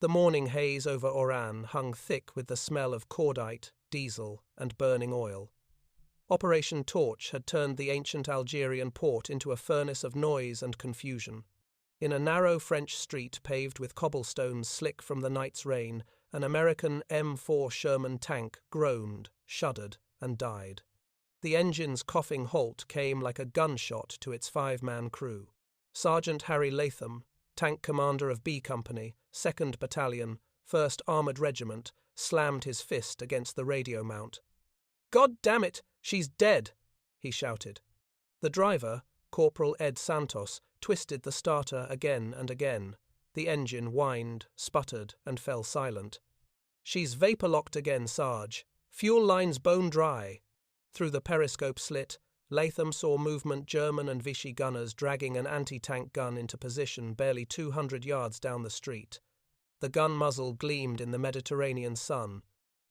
The morning haze over Oran hung thick with the smell of cordite, diesel, and burning oil. Operation Torch had turned the ancient Algerian port into a furnace of noise and confusion. In a narrow French street paved with cobblestones slick from the night's rain, an American M4 Sherman tank groaned, shuddered, and died. The engine's coughing halt came like a gunshot to its 5-man crew. Sergeant Harry Latham, tank commander of B Company, 2nd Battalion, 1st Armoured Regiment, slammed his fist against the radio mount. "God damn it, she's dead!" he shouted. The driver, Corporal Ed Santos, twisted the starter again and again. The engine whined, sputtered, and fell silent. "She's vapor-locked again, Sarge. Fuel line's bone dry." Through the periscope slit, Latham saw movement German and Vichy gunners dragging an anti-tank gun into position barely 200 yards down the street. The gun muzzle gleamed in the Mediterranean sun.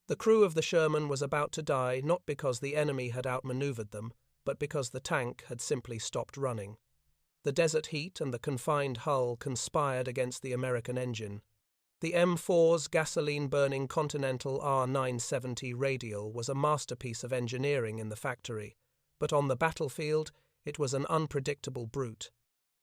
The crew of the Sherman was about to die not because the enemy had outmaneuvered them, but because the tank had simply stopped running. The desert heat and the confined hull conspired against the American engine. The M4's gasoline-burning Continental R970 radial was a masterpiece of engineering in the factory, but on the battlefield it was an unpredictable brute.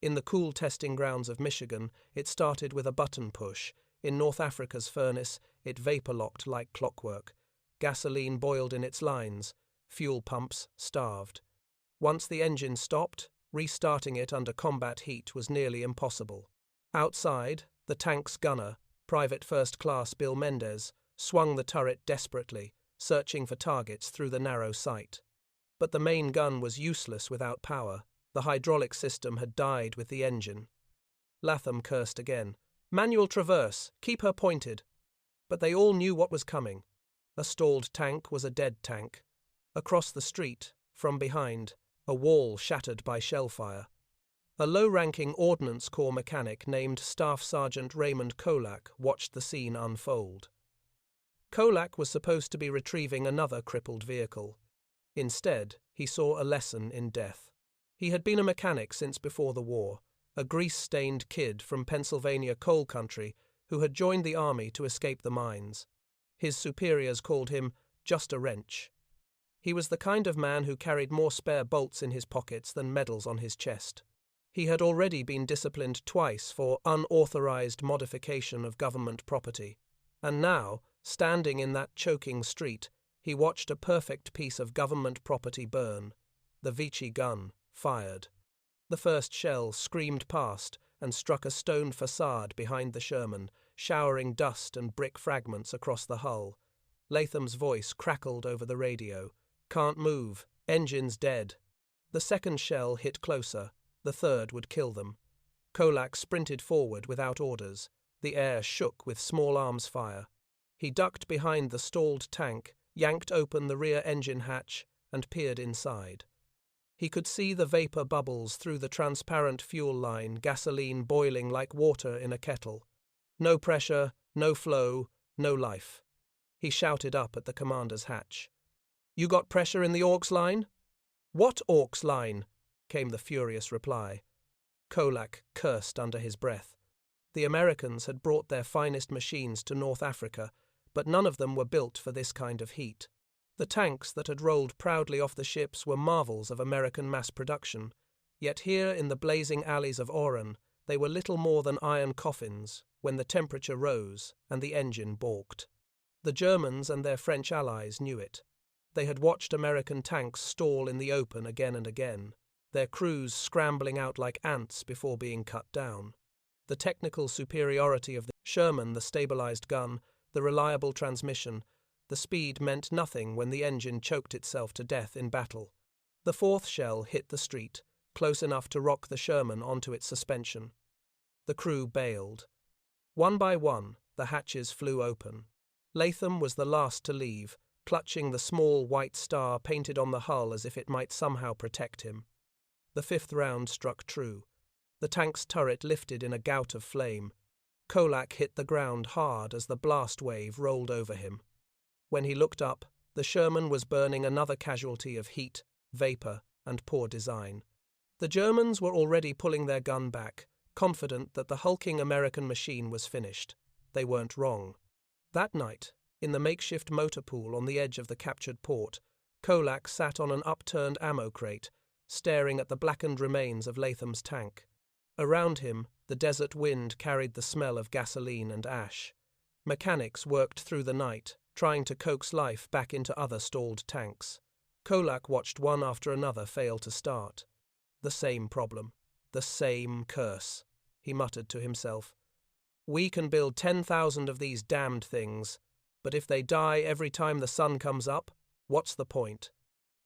In the cool testing grounds of Michigan, it started with a button push. In North Africa's furnace, it vapor-locked like clockwork. Gasoline boiled in its lines. Fuel pumps starved. Once the engine stopped, restarting it under combat heat was nearly impossible. Outside, the tank's gunner, Private First Class Bill Mendez, swung the turret desperately, searching for targets through the narrow sight. But the main gun was useless without power. The hydraulic system had died with the engine. Latham cursed again. "Manual traverse, keep her pointed." But they all knew what was coming. A stalled tank was a dead tank. Across the street, from behind, a wall shattered by shell fire. A low-ranking Ordnance Corps mechanic named Staff Sergeant Raymond Kolak watched the scene unfold. Kolak was supposed to be retrieving another crippled vehicle. Instead, he saw a lesson in death. He had been a mechanic since before the war, a grease-stained kid from Pennsylvania coal country who had joined the army to escape the mines. His superiors called him just a wrench. He was the kind of man who carried more spare bolts in his pockets than medals on his chest. He had already been disciplined twice for unauthorized modification of government property. And now, standing in that choking street, he watched a perfect piece of government property burn. The Vichy gun fired. The first shell screamed past and struck a stone facade behind the Sherman, showering dust and brick fragments across the hull. Latham's voice crackled over the radio. "Can't move. Engine's dead." The second shell hit closer. The third would kill them. Kolak sprinted forward without orders. The air shook with small arms fire. He ducked behind the stalled tank, yanked open the rear engine hatch, and peered inside. He could see the vapor bubbles through the transparent fuel line, gasoline boiling like water in a kettle. No pressure, no flow, no life. He shouted up at the commander's hatch. "You got pressure in the aux line?" "What aux line?" came the furious reply. Kolak cursed under his breath. The Americans had brought their finest machines to North Africa, but none of them were built for this kind of heat. The tanks that had rolled proudly off the ships were marvels of American mass production, yet here in the blazing alleys of Oran, they were little more than iron coffins when the temperature rose and the engine balked. The Germans and their French allies knew it. They had watched American tanks stall in the open again and again, their crews scrambling out like ants before being cut down. The technical superiority of the Sherman, the stabilized gun, the reliable transmission, the speed meant nothing when the engine choked itself to death in battle. The fourth shell hit the street, close enough to rock the Sherman onto its suspension. The crew bailed. One by one, the hatches flew open. Latham was the last to leave, clutching the small white star painted on the hull as if it might somehow protect him. The fifth round struck true. The tank's turret lifted in a gout of flame. Kolak hit the ground hard as the blast wave rolled over him. When he looked up, the Sherman was burning another casualty of heat, vapor, and poor design. The Germans were already pulling their gun back, confident that the hulking American machine was finished. they weren't wrong. That night, in the makeshift motor pool on the edge of the captured port, Kolak sat on an upturned ammo crate, staring at the blackened remains of Latham's tank. Around him, the desert wind carried the smell of gasoline and ash. Mechanics worked through the night, trying to coax life back into other stalled tanks. Kolak watched one after another fail to start. The same problem. The same curse, he muttered to himself. We can build 10,000 of these damned things, but if they die every time the sun comes up, what's the point?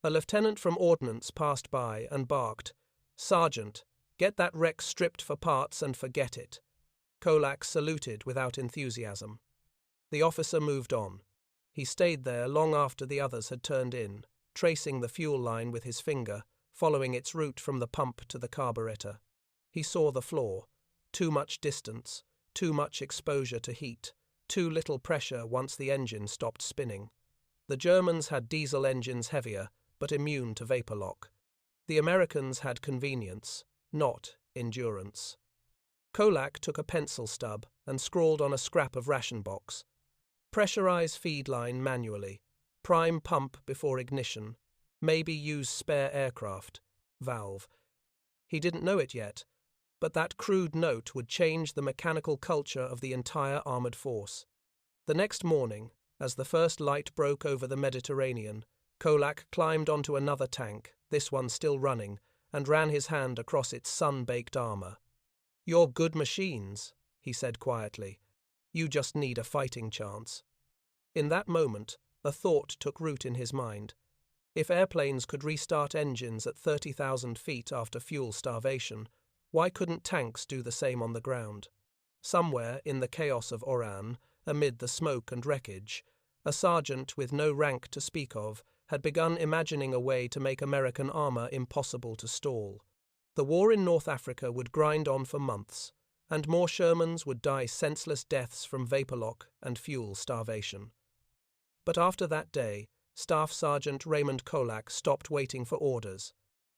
A lieutenant from ordnance passed by and barked, "Sergeant, get that wreck stripped for parts and forget it." Kolak saluted without enthusiasm. The officer moved on. He stayed there long after the others had turned in, tracing the fuel line with his finger, following its route from the pump to the carburetor. He saw the flaw. Too much distance, too much exposure to heat, too little pressure once the engine stopped spinning. The Germans had diesel engines heavier, but immune to vapor lock. The Americans had convenience, not endurance. Kolak took a pencil stub and scrawled on a scrap of ration box. Pressurize feed line manually. Prime pump before ignition. Maybe use spare aircraft. Valve. He didn't know it yet, but that crude note would change the mechanical culture of the entire armored force. The next morning, as the first light broke over the Mediterranean, Kolak climbed onto another tank, this one still running, and ran his hand across its sun-baked armor. "You're good machines," he said quietly. "You just need a fighting chance." In that moment, a thought took root in his mind. If airplanes could restart engines at 30,000 feet after fuel starvation, why couldn't tanks do the same on the ground? Somewhere in the chaos of Oran, amid the smoke and wreckage, a sergeant with no rank to speak of had begun imagining a way to make American armor impossible to stall. The war in North Africa would grind on for months, and more Shermans would die senseless deaths from vapor lock and fuel starvation. But after that day, Staff Sergeant Raymond Kolak stopped waiting for orders.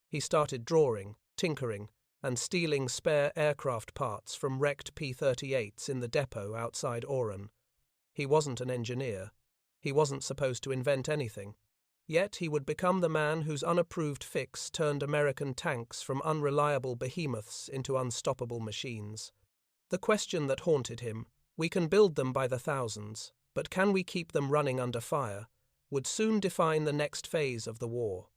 He started drawing, tinkering, and stealing spare aircraft parts from wrecked P-38s in the depot outside Oran. He wasn't an engineer. He wasn't supposed to invent anything. Yet he would become the man whose unapproved fix turned American tanks from unreliable behemoths into unstoppable machines. The question that haunted him, "We can build them by the thousands, but can we keep them running under fire?" would soon define the next phase of the war.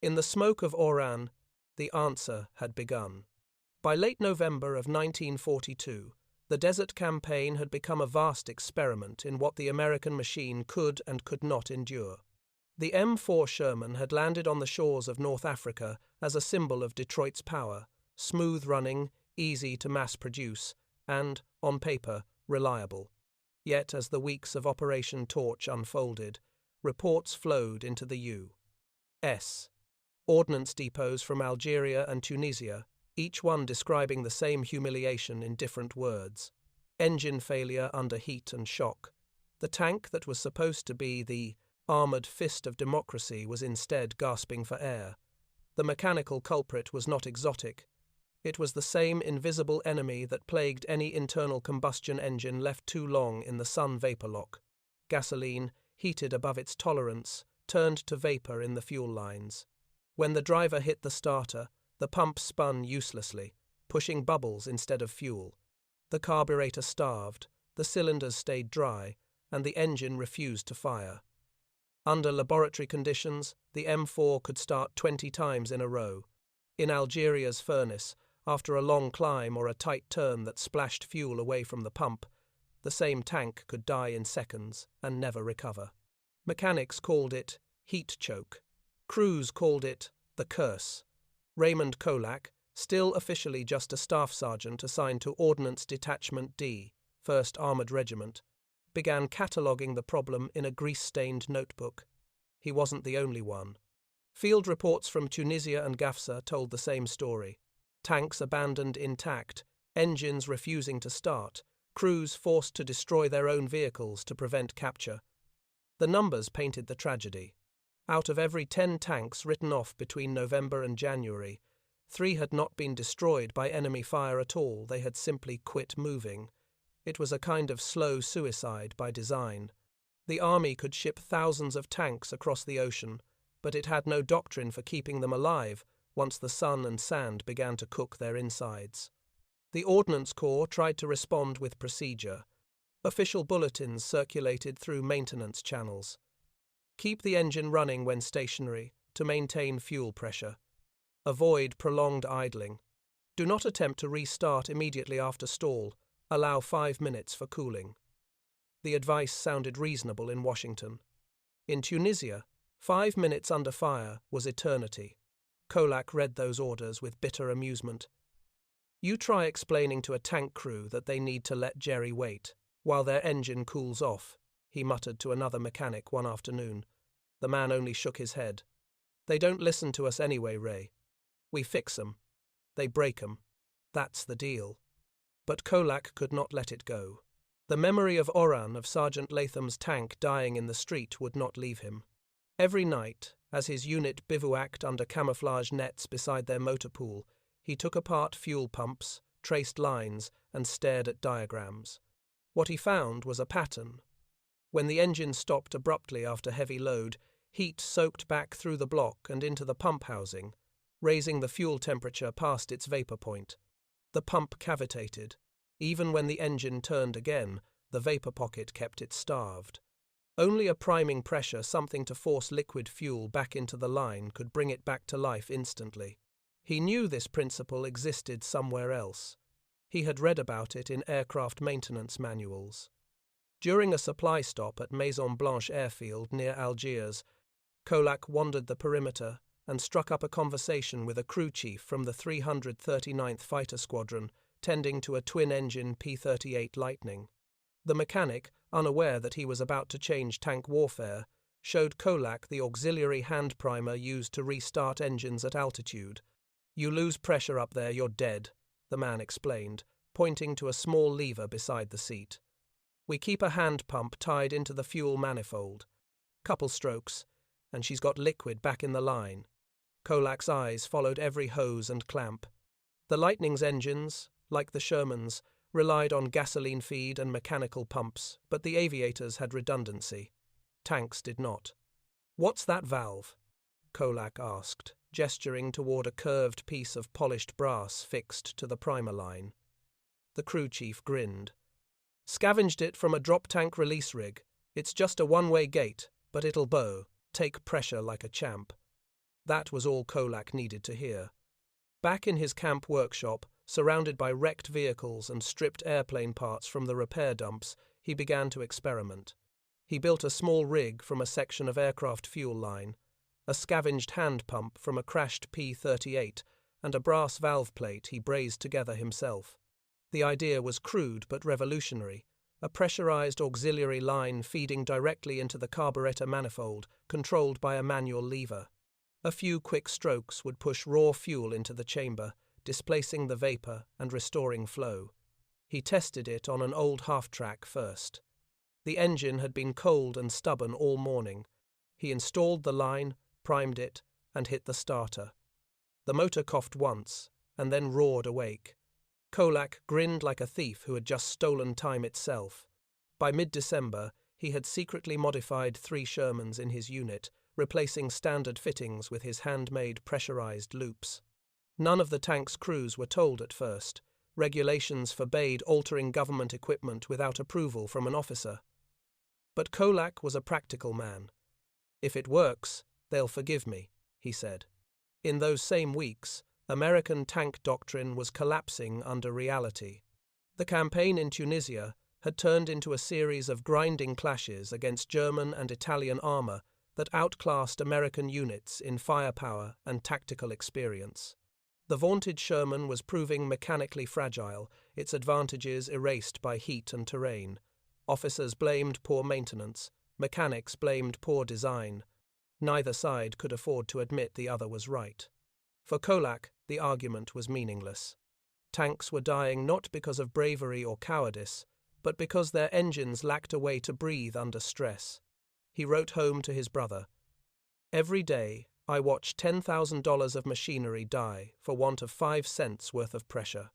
In the smoke of Oran, the answer had begun. By late November of 1942, the Desert Campaign had become a vast experiment in what the American machine could and could not endure. The M Four Sherman had landed on the shores of North Africa as a symbol of Detroit's power, smooth running, easy to mass produce, and, on paper, reliable. Yet as the weeks of Operation Torch unfolded, reports flowed into the U.S. ordnance depots from Algeria and Tunisia, each one describing the same humiliation in different words. Engine failure under heat and shock. The tank that was supposed to be the armored fist of democracy was instead gasping for air. The mechanical culprit was not exotic. It was the same invisible enemy that plagued any internal combustion engine left too long in the sun vapor lock. Gasoline, heated above its tolerance, turned to vapor in the fuel lines. When the driver hit the starter, the pump spun uselessly, pushing bubbles instead of fuel. The carburetor starved, the cylinders stayed dry, and the engine refused to fire. Under laboratory conditions, the M4 could start 20 times in a row. In Algeria's furnace, after a long climb or a tight turn that splashed fuel away from the pump, the same tank could die in seconds and never recover. Mechanics called it heat choke. Crews called it the curse. Raymond Kolak, still officially just a staff sergeant assigned to Ordnance Detachment D, 1st Armoured Regiment, began cataloguing the problem in a grease-stained notebook. He wasn't the only one. Field reports from Tunisia and Gafsa told the same story. Tanks abandoned intact, engines refusing to start, crews forced to destroy their own vehicles to prevent capture. The numbers painted the tragedy. Out of every 10 tanks written off between November and January, 3 had not been destroyed by enemy fire at all, they had simply quit moving. It was a kind of slow suicide by design. The army could ship thousands of tanks across the ocean, but it had no doctrine for keeping them alive once the sun and sand began to cook their insides. The Ordnance Corps tried to respond with procedure. Official bulletins circulated through maintenance channels. Keep the engine running when stationary to maintain fuel pressure. Avoid prolonged idling. Do not attempt to restart immediately after stall. Allow 5 minutes for cooling. The advice sounded reasonable in Washington. In Tunisia, 5 minutes under fire was eternity. Kolak read those orders with bitter amusement. You try explaining to a tank crew that they need to let Jerry wait while their engine cools off, he muttered to another mechanic one afternoon. The man only shook his head. They don't listen to us anyway, Ray. We fix 'em. They break 'em. That's the deal. But Kolak could not let it go. The memory of Oran, of Sergeant Latham's tank dying in the street, would not leave him. Every night, as his unit bivouacked under camouflage nets beside their motor pool, he took apart fuel pumps, traced lines, and stared at diagrams. What he found was a pattern. When the engine stopped abruptly after heavy load, heat soaked back through the block and into the pump housing, raising the fuel temperature past its vapor point. The pump cavitated. Even when the engine turned again, the vapor pocket kept it starved. Only a priming pressure, something to force liquid fuel back into the line, could bring it back to life instantly. He knew this principle existed somewhere else. He had read about it in aircraft maintenance manuals. During a supply stop at Maison Blanche airfield near Algiers, Kolak wandered the perimeter and struck up a conversation with a crew chief from the 339th Fighter Squadron, tending to a twin-engine P-38 Lightning. The mechanic, unaware that he was about to change tank warfare, showed Kolak the auxiliary hand primer used to restart engines at altitude. "You lose pressure up there, you're dead," the man explained, pointing to a small lever beside the seat. "We keep a hand pump tied into the fuel manifold. Couple strokes, and she's got liquid back in the line." Kolak's eyes followed every hose and clamp. The Lightning's engines, like the Sherman's, relied on gasoline feed and mechanical pumps, but the aviators had redundancy. Tanks did not. "What's that valve?" Kolak asked, gesturing toward a curved piece of polished brass fixed to the primer line. The crew chief grinned. "Scavenged it from a drop tank release rig. It's just a one-way gate, but it'll bow. Take pressure like a champ." That was all Kolak needed to hear. Back in his camp workshop, surrounded by wrecked vehicles and stripped airplane parts from the repair dumps, he began to experiment. He built a small rig from a section of aircraft fuel line, a scavenged hand pump from a crashed P-38, and a brass valve plate he brazed together himself. The idea was crude but revolutionary, a pressurized auxiliary line feeding directly into the carburetor manifold, controlled by a manual lever. A few quick strokes would push raw fuel into the chamber, displacing the vapor and restoring flow. He tested it on an old half-track first. The engine had been cold and stubborn all morning. He installed the line, primed it, and hit the starter. The motor coughed once, and then roared awake. Kolak grinned like a thief who had just stolen time itself. By mid-December, he had secretly modified 3 Shermans in his unit, replacing standard fittings with his handmade pressurized loops. None of the tank's crews were told at first. Regulations forbade altering government equipment without approval from an officer. But Kolak was a practical man. "If it works, they'll forgive me," he said. In those same weeks, American tank doctrine was collapsing under reality. The campaign in Tunisia had turned into a series of grinding clashes against German and Italian armor that outclassed American units in firepower and tactical experience. The vaunted Sherman was proving mechanically fragile, its advantages erased by heat and terrain. Officers blamed poor maintenance, mechanics blamed poor design. Neither side could afford to admit the other was right. For Kolak, the argument was meaningless. Tanks were dying not because of bravery or cowardice, but because their engines lacked a way to breathe under stress. He wrote home to his brother, "Every day I watch $10,000 of machinery die for want of 5 cents worth of pressure."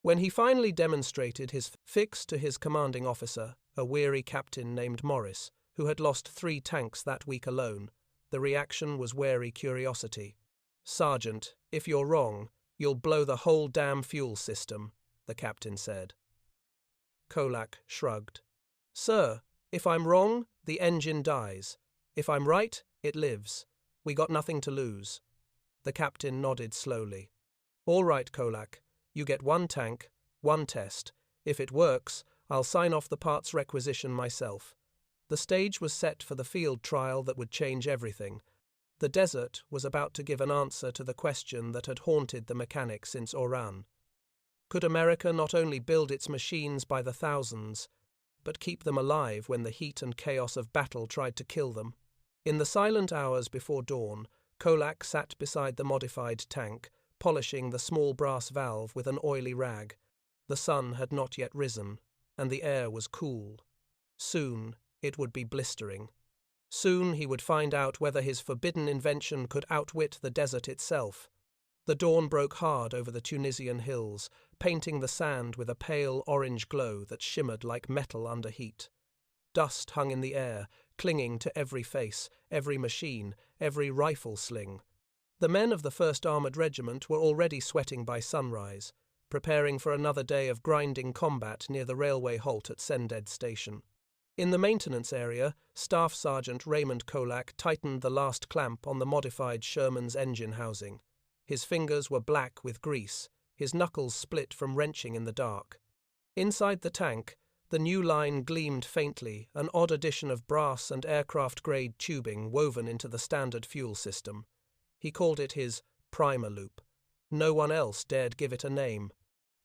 When he finally demonstrated his fix to his commanding officer, a weary captain named Morris, who had lost 3 tanks that week alone, the reaction was wary curiosity. "Sergeant, if you're wrong, you'll blow the whole damn fuel system," the captain said. Kolak shrugged. "Sir, if I'm wrong, the engine dies. If I'm right, it lives. We got nothing to lose." The captain nodded slowly. "All right, Kolak. You get 1 tank, 1 test. If it works, I'll sign off the parts requisition myself." The stage was set for the field trial that would change everything. The desert was about to give an answer to the question that had haunted the mechanic since Oran. Could America not only build its machines by the thousands, but keep them alive when the heat and chaos of battle tried to kill them? In the silent hours before dawn, Kolak sat beside the modified tank, polishing the small brass valve with an oily rag. The sun had not yet risen, and the air was cool. Soon it would be blistering. Soon he would find out whether his forbidden invention could outwit the desert itself. The dawn broke hard over the Tunisian hills, painting the sand with a pale orange glow that shimmered like metal under heat. Dust hung in the air, clinging to every face, every machine, every rifle sling. The men of the 1st Armoured Regiment were already sweating by sunrise, preparing for another day of grinding combat near the railway halt at Sended Station. In the maintenance area, Staff Sergeant Raymond Kolak tightened the last clamp on the modified Sherman's engine housing. His fingers were black with grease, his knuckles split from wrenching in the dark. Inside the tank, the new line gleamed faintly, an odd addition of brass and aircraft-grade tubing woven into the standard fuel system. He called it his primer loop. No one else dared give it a name.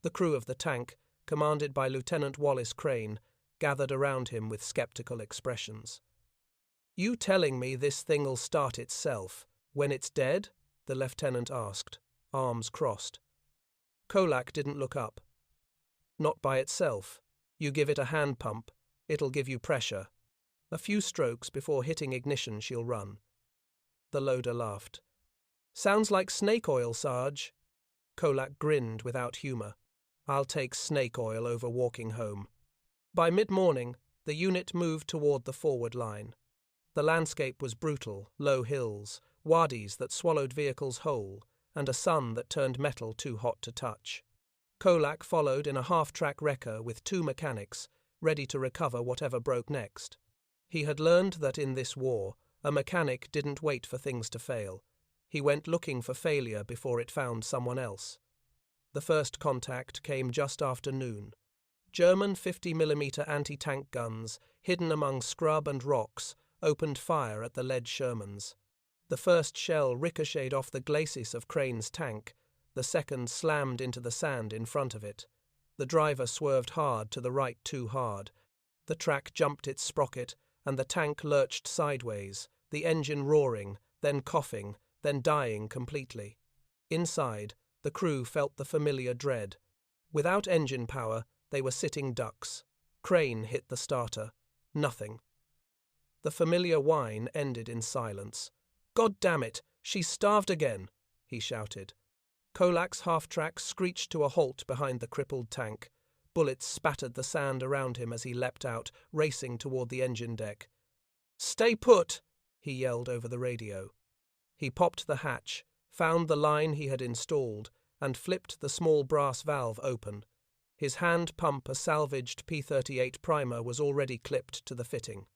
The crew of the tank, commanded by Lieutenant Wallace Crane, gathered around him with skeptical expressions. "You telling me this thing'll start itself, when it's dead?" the lieutenant asked, arms crossed. Kolak didn't look up. "Not by itself. You give it a hand pump, it'll give you pressure. A few strokes before hitting ignition she'll run." The loader laughed. "Sounds like snake oil, Sarge." Kolak grinned without humor. "I'll take snake oil over walking home." By mid-morning, the unit moved toward the forward line. The landscape was brutal, low hills, wadis that swallowed vehicles whole, and a sun that turned metal too hot to touch. Kolak followed in a half-track wrecker with 2 mechanics, ready to recover whatever broke next. He had learned that in this war, a mechanic didn't wait for things to fail. He went looking for failure before it found someone else. The first contact came just after noon. German 50mm anti-tank guns, hidden among scrub and rocks, opened fire at the lead Shermans. The first shell ricocheted off the glacis of Crane's tank, the second slammed into the sand in front of it. The driver swerved hard to the right too hard. The track jumped its sprocket, and the tank lurched sideways, the engine roaring, then coughing, then dying completely. Inside, the crew felt the familiar dread. Without engine power, they were sitting ducks. Crane hit the starter. Nothing. The familiar whine ended in silence. "God damn it, she's starved again," he shouted. Kolak's half-track screeched to a halt behind the crippled tank. Bullets spattered the sand around him as he leapt out, racing toward the engine deck. "Stay put," he yelled over the radio. He popped the hatch, found the line he had installed, and flipped the small brass valve open. His hand pump, a salvaged P-38 primer, was already clipped to the fitting.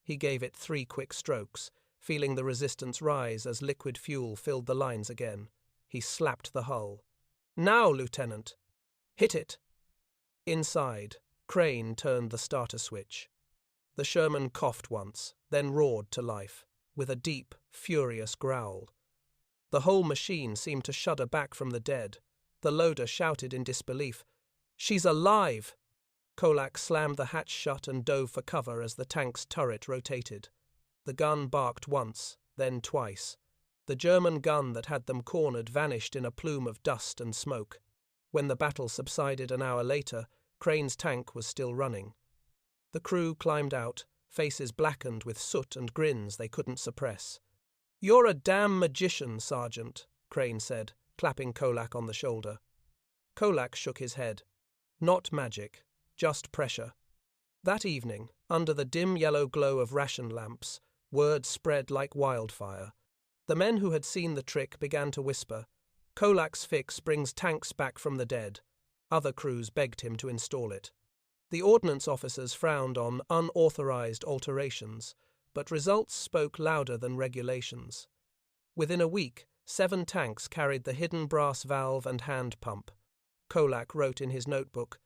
He gave it 3 quick strokes, feeling the resistance rise as liquid fuel filled the lines again. He slapped the hull. "Now, Lieutenant!" "Hit it!" Inside, Crane turned the starter switch. The Sherman coughed once, then roared to life, with a deep, furious growl. The whole machine seemed to shudder back from the dead. The loader shouted in disbelief, "She's alive!" Kolak slammed the hatch shut and dove for cover as the tank's turret rotated. The gun barked once, then twice. The German gun that had them cornered vanished in a plume of dust and smoke. When the battle subsided an hour later, Crane's tank was still running. The crew climbed out, faces blackened with soot and grins they couldn't suppress. "You're a damn magician, Sergeant," Crane said, clapping Kolak on the shoulder. Kolak shook his head. Not magic, just pressure. That evening, under the dim yellow glow of ration lamps, word spread like wildfire. The men who had seen the trick began to whisper, "Kolak's fix brings tanks back from the dead." Other crews begged him to install it. The ordnance officers frowned on unauthorized alterations, but results spoke louder than regulations. Within a week, 7 tanks carried the hidden brass valve and hand pump. Kolak wrote in his notebook,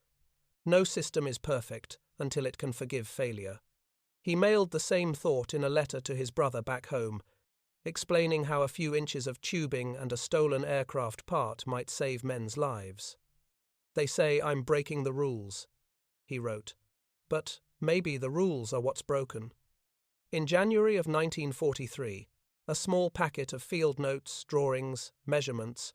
"No system is perfect until it can forgive failure." He mailed the same thought in a letter to his brother back home, explaining how a few inches of tubing and a stolen aircraft part might save men's lives. "They say I'm breaking the rules," he wrote, "but maybe the rules are what's broken." In January of 1943, a small packet of field notes, drawings, measurements,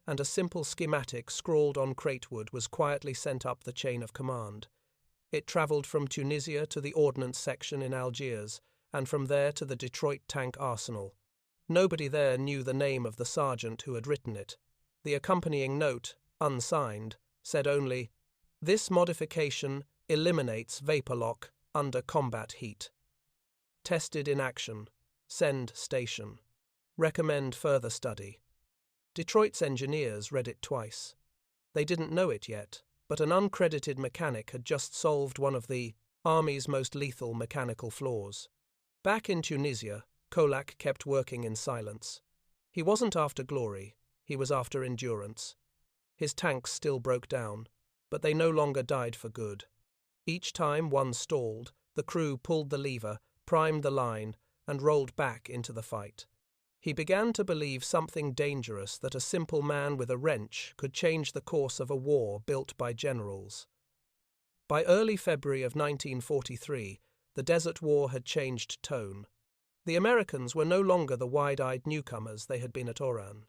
and a simple schematic scrawled on cratewood was quietly sent up the chain of command. It travelled from Tunisia to the ordnance section in Algiers, and from there to the Detroit tank arsenal. Nobody there knew the name of the sergeant who had written it. The accompanying note, unsigned, said only, "This modification eliminates vapor lock under combat heat. Tested in action. Send station. Recommend further study." Detroit's engineers read it twice. They didn't know it yet, but an uncredited mechanic had just solved one of the Army's most lethal mechanical flaws. Back in Tunisia, Kolak kept working in silence. He wasn't after glory, he was after endurance. His tanks still broke down, but they no longer died for good. Each time one stalled, the crew pulled the lever, primed the line, and rolled back into the fight. He began to believe something dangerous, that a simple man with a wrench could change the course of a war built by generals. By early February of 1943, the Desert War had changed tone. The Americans were no longer the wide-eyed newcomers they had been at Oran.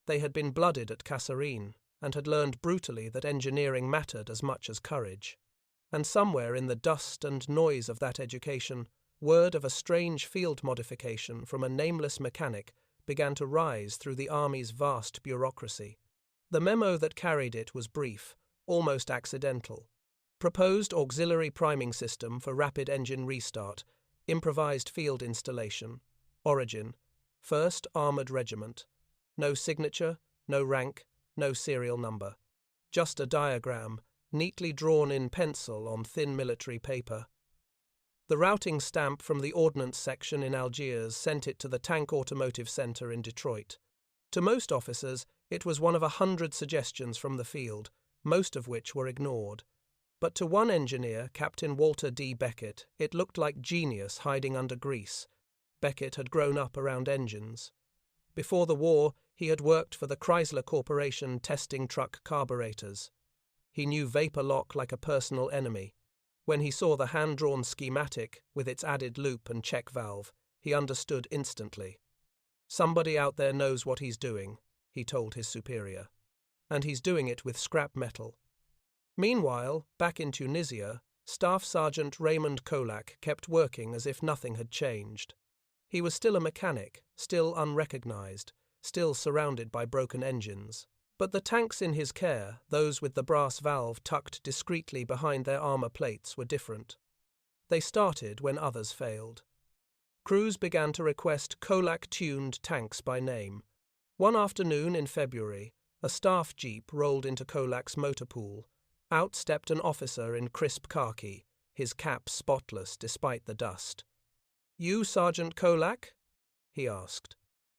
They had been blooded at Kasserine and had learned brutally that engineering mattered as much as courage. And somewhere in the dust and noise of that education, word of a strange field modification from a nameless mechanic began to rise through the Army's vast bureaucracy. The memo that carried it was brief, almost accidental. Proposed auxiliary priming system for rapid engine restart, improvised field installation, origin, 1st Armoured Regiment. No signature, no rank, no serial number. Just a diagram, neatly drawn in pencil on thin military paper. The routing stamp from the ordnance section in Algiers sent it to the Tank Automotive Center in Detroit. To most officers, it was one of 100 suggestions from the field, most of which were ignored. But to one engineer, Captain Walter D. Beckett, it looked like genius hiding under grease. Beckett had grown up around engines. Before the war, he had worked for the Chrysler Corporation testing truck carburetors. He knew vapor lock like a personal enemy. When he saw the hand-drawn schematic with its added loop and check valve, he understood instantly. "Somebody out there knows what he's doing," he told his superior. "And he's doing it with scrap metal." Meanwhile, back in Tunisia, Staff Sergeant Raymond Kolak kept working as if nothing had changed. He was still a mechanic, still unrecognized, still surrounded by broken engines. But the tanks in his care, those with the brass valve tucked discreetly behind their armor plates, were different. They started when others failed. Crews began to request Kolak-tuned tanks by name. One afternoon in February, a staff jeep rolled into Kolak's motor pool. Out stepped an officer in crisp khaki, his cap spotless despite the dust. "You Sergeant Kolak?" he asked.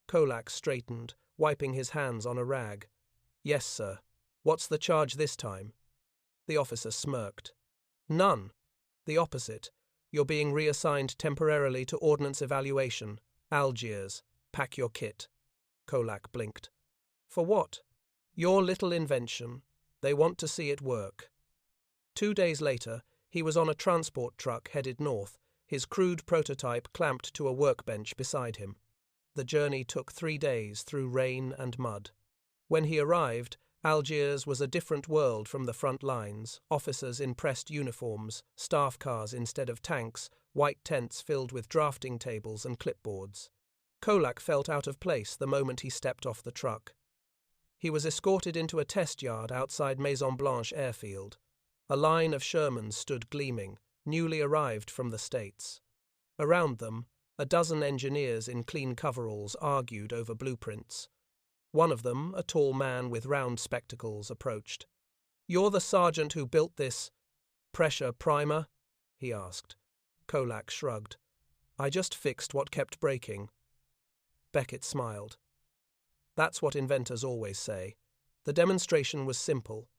Kolak straightened, wiping his hands on a rag. "Yes, sir. What's the charge this time?" The officer smirked. "None. The opposite. You're being reassigned temporarily to ordnance evaluation. Algiers. Pack your kit." Kolak blinked. "For what?" "Your little invention. They want to see it work." 2 days later, he was on a transport truck headed north, his crude prototype clamped to a workbench beside him. The journey took 3 days through rain and mud. When he arrived, Algiers was a different world from the front lines, officers in pressed uniforms, staff cars instead of tanks, white tents filled with drafting tables and clipboards. Kolak felt out of place the moment he stepped off the truck. He was escorted into a test yard outside Maison Blanche airfield. A line of Shermans stood gleaming, newly arrived from the States. Around them, a dozen engineers in clean coveralls argued over blueprints. One of them, a tall man with round spectacles, approached. "You're the sergeant who built this pressure primer?" he asked. Kolak shrugged. "I just fixed what kept breaking." Beckett smiled. "That's what inventors always say." The demonstration was simple.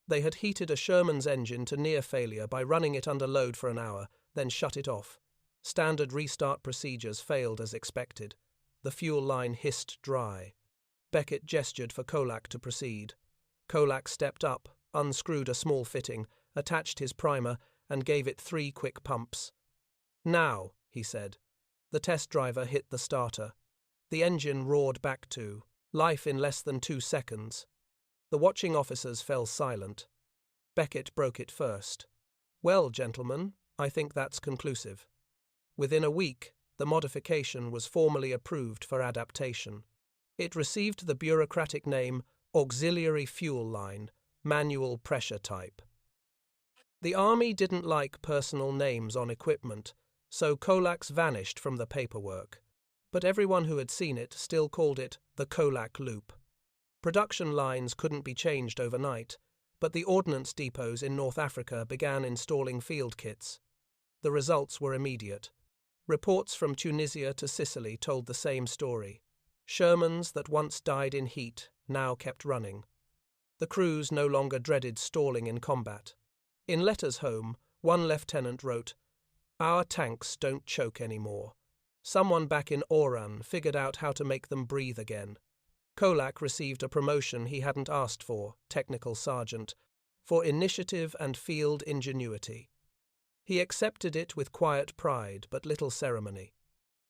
They had heated a Sherman's engine to near failure by running it under load for an hour, then shut it off. Standard restart procedures failed as expected. The fuel line hissed dry. Beckett gestured for Kolak to proceed. Kolak stepped up, unscrewed a small fitting, attached his primer, and gave it 3 quick pumps. "Now," he said. The test driver hit the starter. The engine roared back to life in less than 2 seconds. The watching officers fell silent. Beckett broke it first. "Well, gentlemen, I think that's conclusive." Within a week, the modification was formally approved for adaptation. It received the bureaucratic name Auxiliary Fuel Line, Manual Pressure Type. The Army didn't like personal names on equipment, so Kolak's vanished from the paperwork. But everyone who had seen it still called it the Kolak Loop. Production lines couldn't be changed overnight, but the ordnance depots in North Africa began installing field kits. The results were immediate. Reports from Tunisia to Sicily told the same story. Shermans that once died in heat now kept running. The crews no longer dreaded stalling in combat. In letters home, one lieutenant wrote, "Our tanks don't choke anymore. Someone back in Oran figured out how to make them breathe again." Kolak received a promotion he hadn't asked for, technical sergeant, for initiative and field ingenuity. He accepted it with quiet pride but little ceremony.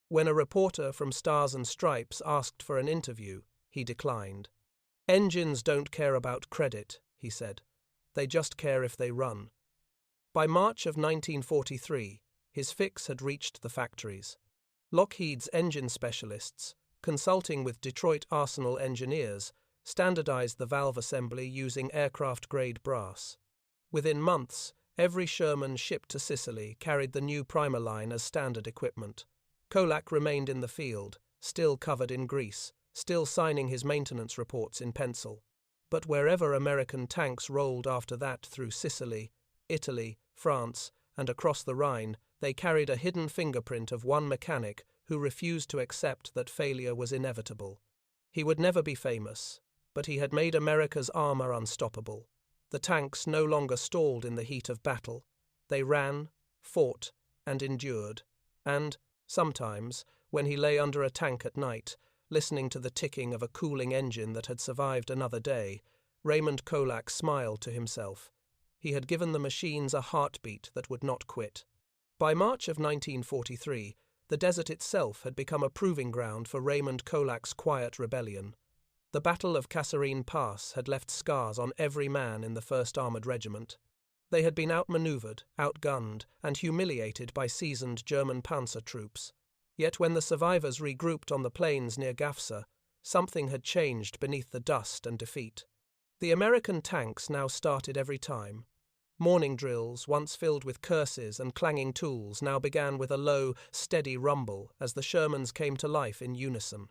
When a reporter from Stars and Stripes asked for an interview, he declined. "Engines don't care about credit," he said. "They just care if they run." By March of 1943, his fix had reached the factories. Lockheed's engine specialists, consulting with Detroit Arsenal engineers, standardized the valve assembly using aircraft-grade brass. Within months, every Sherman shipped to Sicily carried the new primer line as standard equipment. Kolak remained in the field, still covered in grease, still signing his maintenance reports in pencil. But wherever American tanks rolled after that through Sicily, Italy, France, and across the Rhine, they carried a hidden fingerprint of one mechanic who refused to accept that failure was inevitable. He would never be famous, but he had made America's armor unstoppable. The tanks no longer stalled in the heat of battle. They ran, fought, and endured. And, sometimes, when he lay under a tank at night, listening to the ticking of a cooling engine that had survived another day, Raymond Kolak smiled to himself. He had given the machines a heartbeat that would not quit. By March of 1943, the desert itself had become a proving ground for Raymond Kolak's quiet rebellion. The Battle of Kasserine Pass had left scars on every man in the 1st Armored Regiment. They had been outmaneuvered, outgunned, and humiliated by seasoned German panzer troops. Yet when the survivors regrouped on the plains near Gafsa, something had changed beneath the dust and defeat. The American tanks now started every time. Morning drills, once filled with curses and clanging tools, now began with a low, steady rumble as the Shermans came to life in unison.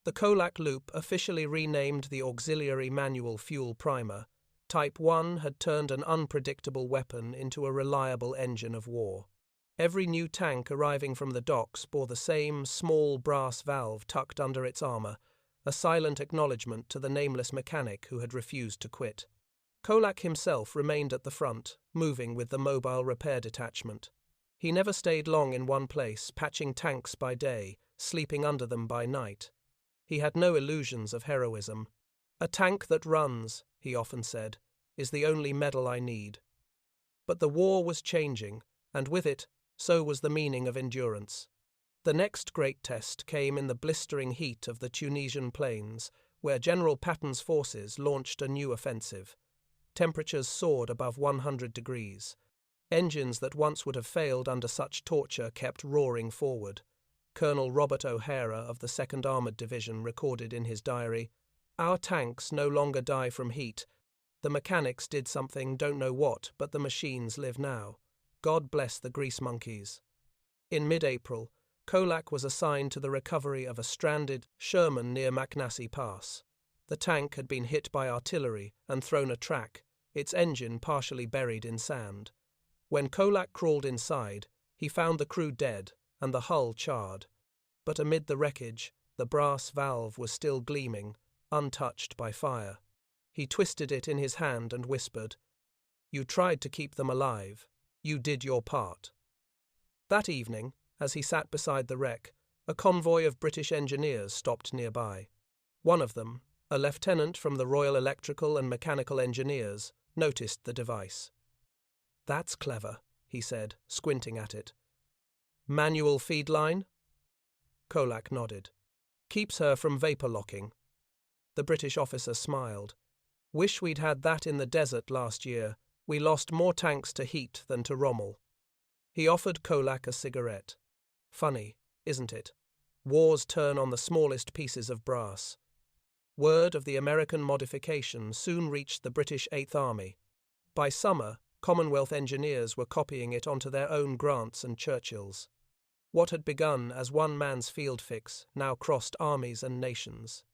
The Kolak Loop, officially renamed the Auxiliary Manual Fuel Primer, Type 1 had turned an unpredictable weapon into a reliable engine of war. Every new tank arriving from the docks bore the same small brass valve tucked under its armor, a silent acknowledgement to the nameless mechanic who had refused to quit. Kolak himself remained at the front, moving with the mobile repair detachment. He never stayed long in one place, patching tanks by day, sleeping under them by night. He had no illusions of heroism. "A tank that runs," he often said, "is the only medal I need." But the war was changing, and with it, so was the meaning of endurance. The next great test came in the blistering heat of the Tunisian plains, where General Patton's forces launched a new offensive. Temperatures soared above 100 degrees. Engines that once would have failed under such torture kept roaring forward. Colonel Robert O'Hara of the 2nd Armored Division recorded in his diary, "Our tanks no longer die from heat. The mechanics did something, don't know what, but the machines live now. God bless the grease monkeys. In mid-April, Kolak was assigned to the recovery of a stranded Sherman near Maknassi Pass. The tank had been hit by artillery and thrown a track, its engine partially buried in sand. When Kolak crawled inside, he found the crew dead and the hull charred. But amid the wreckage, the brass valve was still gleaming, untouched by fire. He twisted it in his hand and whispered, "You tried to keep them alive. You did your part." That evening, as he sat beside the wreck, a convoy of British engineers stopped nearby. One of them, a lieutenant from the Royal Electrical and Mechanical Engineers, noticed the device. "That's clever," he said, squinting at it. "Manual feed line?" Kolak nodded. "Keeps her from vapor locking." The British officer smiled. "Wish we'd had that in the desert last year. We lost more tanks to heat than to Rommel." He offered Kolak a cigarette. Funny, isn't it? Wars turn on the smallest pieces of brass. Word of the American modification soon reached the British Eighth Army. By summer, Commonwealth engineers were copying it onto their own Grants and Churchills. What had begun as one man's field fix now crossed armies and nations.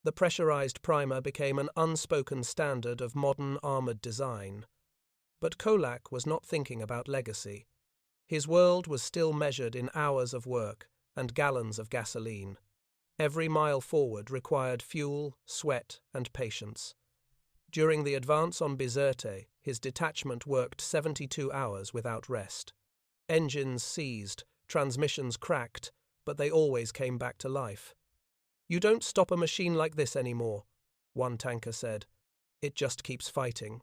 The pressurized primer became an unspoken standard of modern armored design. But Kolak was not thinking about legacy. His world was still measured in hours of work and gallons of gasoline. Every mile forward required fuel, sweat, and patience. During the advance on Bizerte, his detachment worked 72 hours without rest. Engines seized, transmissions cracked, but they always came back to life. "You don't stop a machine like this anymore," one tanker said. "It just keeps fighting."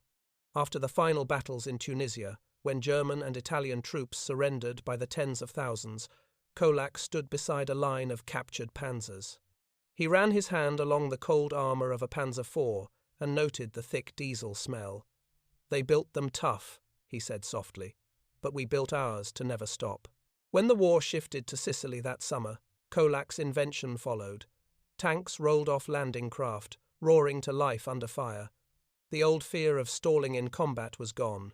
After the final battles in Tunisia, when German and Italian troops surrendered by the tens of thousands, Kolak stood beside a line of captured panzers. He ran his hand along the cold armor of a Panzer IV and noted the thick diesel smell. "They built them tough," he said softly, "but we built ours to never stop." When the war shifted to Sicily that summer, Kolak's invention followed. Tanks rolled off landing craft, roaring to life under fire. The old fear of stalling in combat was gone.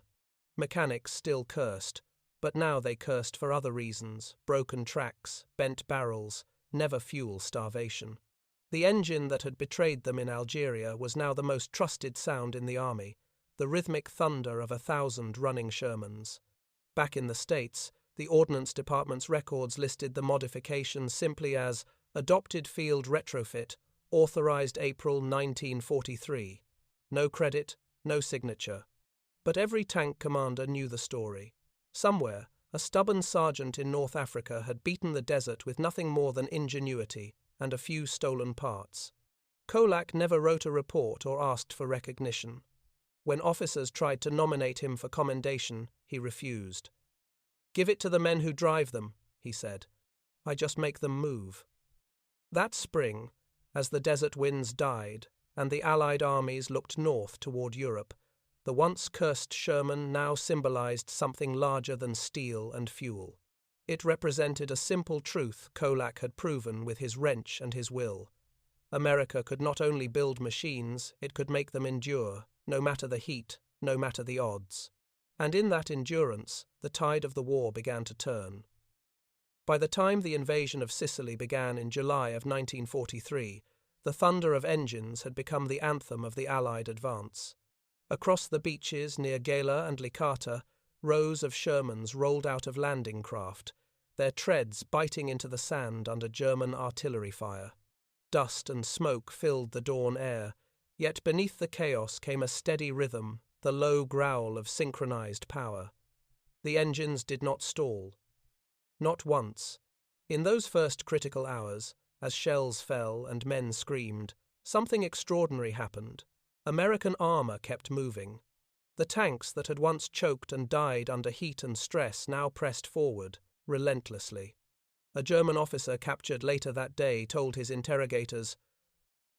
Mechanics still cursed, but now they cursed for other reasons: broken tracks, bent barrels, never fuel starvation. The engine that had betrayed them in Algeria was now the most trusted sound in the army, the rhythmic thunder of 1,000 running Shermans. Back in the States, the Ordnance Department's records listed the modification simply as "Adopted Field Retrofit, Authorized April 1943. No credit, no signature. But every tank commander knew the story. Somewhere, a stubborn sergeant in North Africa had beaten the desert with nothing more than ingenuity and a few stolen parts. Kolak never wrote a report or asked for recognition. When officers tried to nominate him for commendation, he refused. "Give it to the men who drive them," he said. "I just make them move." That spring, as the desert winds died and the Allied armies looked north toward Europe, the once cursed Sherman now symbolized something larger than steel and fuel. It represented a simple truth Kolak had proven with his wrench and his will. America could not only build machines, it could make them endure, no matter the heat, no matter the odds. And in that endurance, the tide of the war began to turn. By the time the invasion of Sicily began in July of 1943, the thunder of engines had become the anthem of the Allied advance. Across the beaches near Gela and Licata, rows of Shermans rolled out of landing craft, their treads biting into the sand under German artillery fire. Dust and smoke filled the dawn air, yet beneath the chaos came a steady rhythm, the low growl of synchronized power. The engines did not stall. Not once. In those first critical hours, as shells fell and men screamed, something extraordinary happened. American armor kept moving. The tanks that had once choked and died under heat and stress now pressed forward, relentlessly. A German officer captured later that day told his interrogators,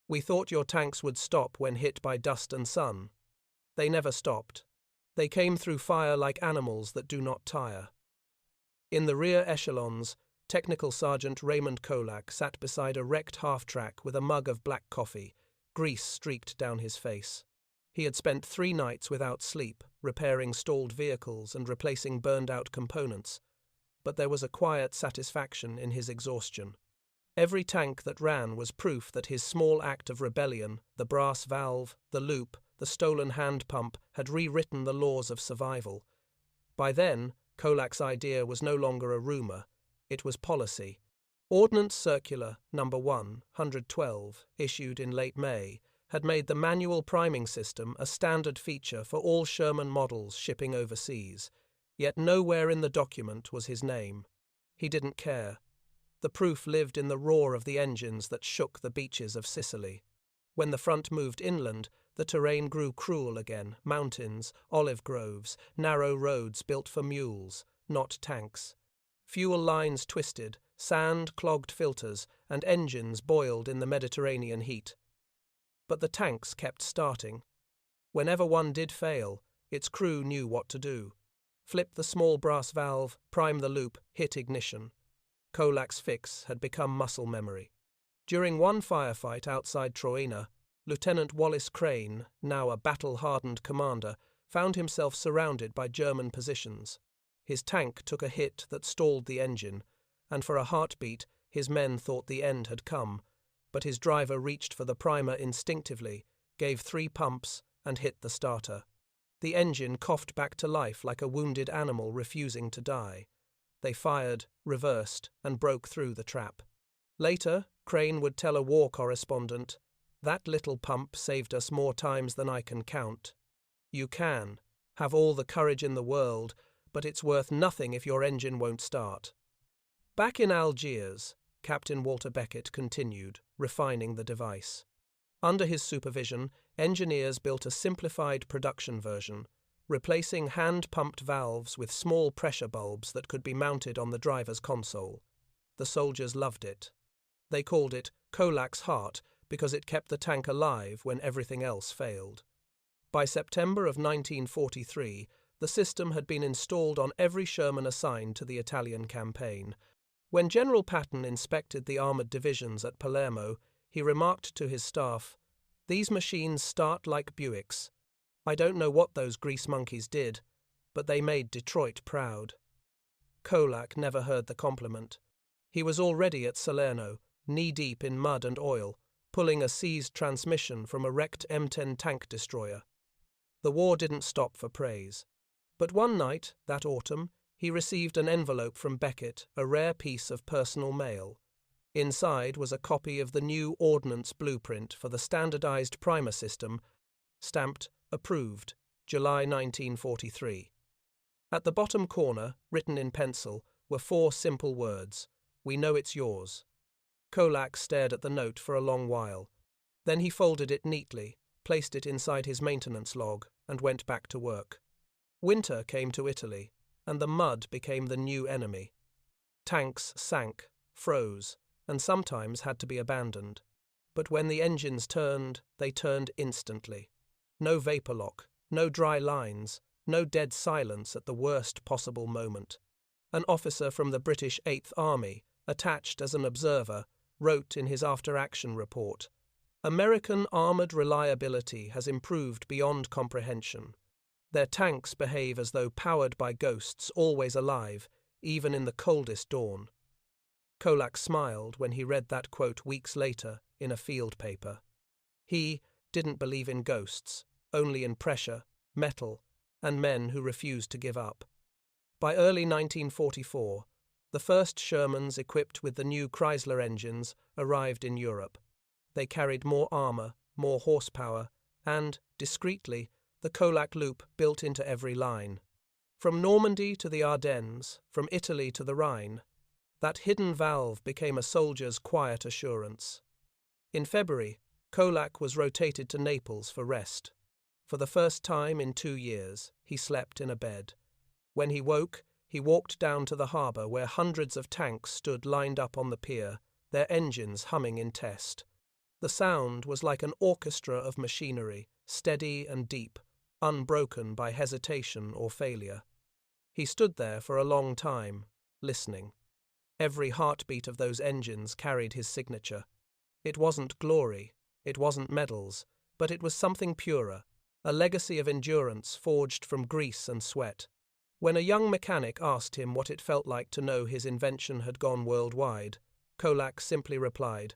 "We thought your tanks would stop when hit by dust and sun. They never stopped. They came through fire like animals that do not tire." In the rear echelons, Technical Sergeant Raymond Kolak sat beside a wrecked half-track with a mug of black coffee, grease streaked down his face. He had spent 3 nights without sleep, repairing stalled vehicles and replacing burned-out components, but there was a quiet satisfaction in his exhaustion. Every tank that ran was proof that his small act of rebellion, the brass valve, the loop, the stolen hand pump, had rewritten the laws of survival. By then, Kolak's idea was no longer a rumour, it was policy. Ordnance Circular No. 112, issued in late May, had made the manual priming system a standard feature for all Sherman models shipping overseas, yet nowhere in the document was his name. He didn't care. The proof lived in the roar of the engines that shook the beaches of Sicily. When the front moved inland, the terrain grew cruel again: mountains, olive groves, narrow roads built for mules, not tanks. Fuel lines twisted, sand clogged filters, and engines boiled in the Mediterranean heat. But the tanks kept starting. Whenever one did fail, its crew knew what to do. Flip the small brass valve, prime the loop, hit ignition. Kolak's fix had become muscle memory. During one firefight outside Troina, Lieutenant Wallace Crane, now a battle-hardened commander, found himself surrounded by German positions. His tank took a hit that stalled the engine, and for a heartbeat his men thought the end had come, but his driver reached for the primer instinctively, gave 3 pumps, and hit the starter. The engine coughed back to life like a wounded animal refusing to die. They fired, reversed, and broke through the trap. Later, Crane would tell a war correspondent, "That little pump saved us more times than I can count." You can have all the courage in the world, but it's worth nothing if your engine won't start. Back in Algiers, Captain Walter Beckett continued, refining the device. Under his supervision, engineers built a simplified production version, replacing hand-pumped valves with small pressure bulbs that could be mounted on the driver's console. The soldiers loved it. They called it Kolak's heart because it kept the tank alive when everything else failed. By September of 1943, the system had been installed on every Sherman assigned to the Italian campaign. When General Patton inspected the armoured divisions at Palermo, he remarked to his staff, "These machines start like Buicks. I don't know what those grease monkeys did, but they made Detroit proud." Kolak never heard the compliment. He was already at Salerno, knee-deep in mud and oil, pulling a seized transmission from a wrecked M10 tank destroyer. The war didn't stop for praise. But one night, that autumn, he received an envelope from Beckett, a rare piece of personal mail. Inside was a copy of the new ordnance blueprint for the standardized primer system, stamped "Approved, July 1943. At the bottom corner, written in pencil, were 4 simple words: "We know it's yours." Kolak stared at the note for a long while. Then he folded it neatly, placed it inside his maintenance log, and went back to work. Winter came to Italy, and the mud became the new enemy. Tanks sank, froze, and sometimes had to be abandoned. But when the engines turned, they turned instantly. No vapor lock, no dry lines, no dead silence at the worst possible moment. An officer from the British 8th Army, attached as an observer, wrote in his after-action report, "American armoured reliability has improved beyond comprehension. Their tanks behave as though powered by ghosts always alive, even in the coldest dawn." Kolak smiled when he read that quote weeks later in a field paper. He didn't believe in ghosts, only in pressure, metal, and men who refused to give up. By early 1944, the first Shermans equipped with the new Chrysler engines arrived in Europe. They carried more armour, more horsepower, and, discreetly, the Kolak loop built into every line. From Normandy to the Ardennes, from Italy to the Rhine, that hidden valve became a soldier's quiet assurance. In February, Kolak was rotated to Naples for rest. For the first time in 2 years, he slept in a bed. When he woke, he walked down to the harbour where hundreds of tanks stood lined up on the pier, their engines humming in test. The sound was like an orchestra of machinery, steady and deep, unbroken by hesitation or failure. He stood there for a long time, listening. Every heartbeat of those engines carried his signature. It wasn't glory, it wasn't medals, but it was something purer, a legacy of endurance forged from grease and sweat. When a young mechanic asked him what it felt like to know his invention had gone worldwide, Kolak simply replied,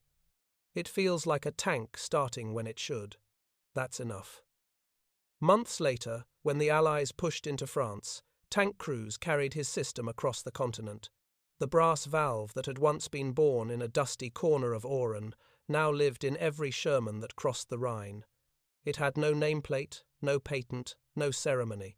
"It feels like a tank starting when it should. That's enough." Months later, when the Allies pushed into France, tank crews carried his system across the continent. The brass valve that had once been born in a dusty corner of Oran now lived in every Sherman that crossed the Rhine. It had no nameplate, no patent, no ceremony.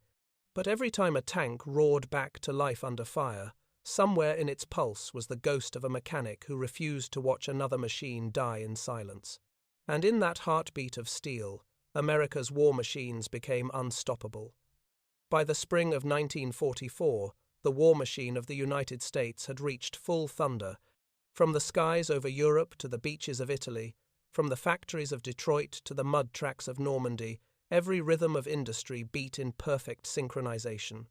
But every time a tank roared back to life under fire, somewhere in its pulse was the ghost of a mechanic who refused to watch another machine die in silence. And in that heartbeat of steel, America's war machines became unstoppable. By the spring of 1944, the war machine of the United States had reached full thunder, from the skies over Europe to the beaches of Italy, from the factories of Detroit to the mud tracks of Normandy. Every rhythm of industry beat in perfect synchronization.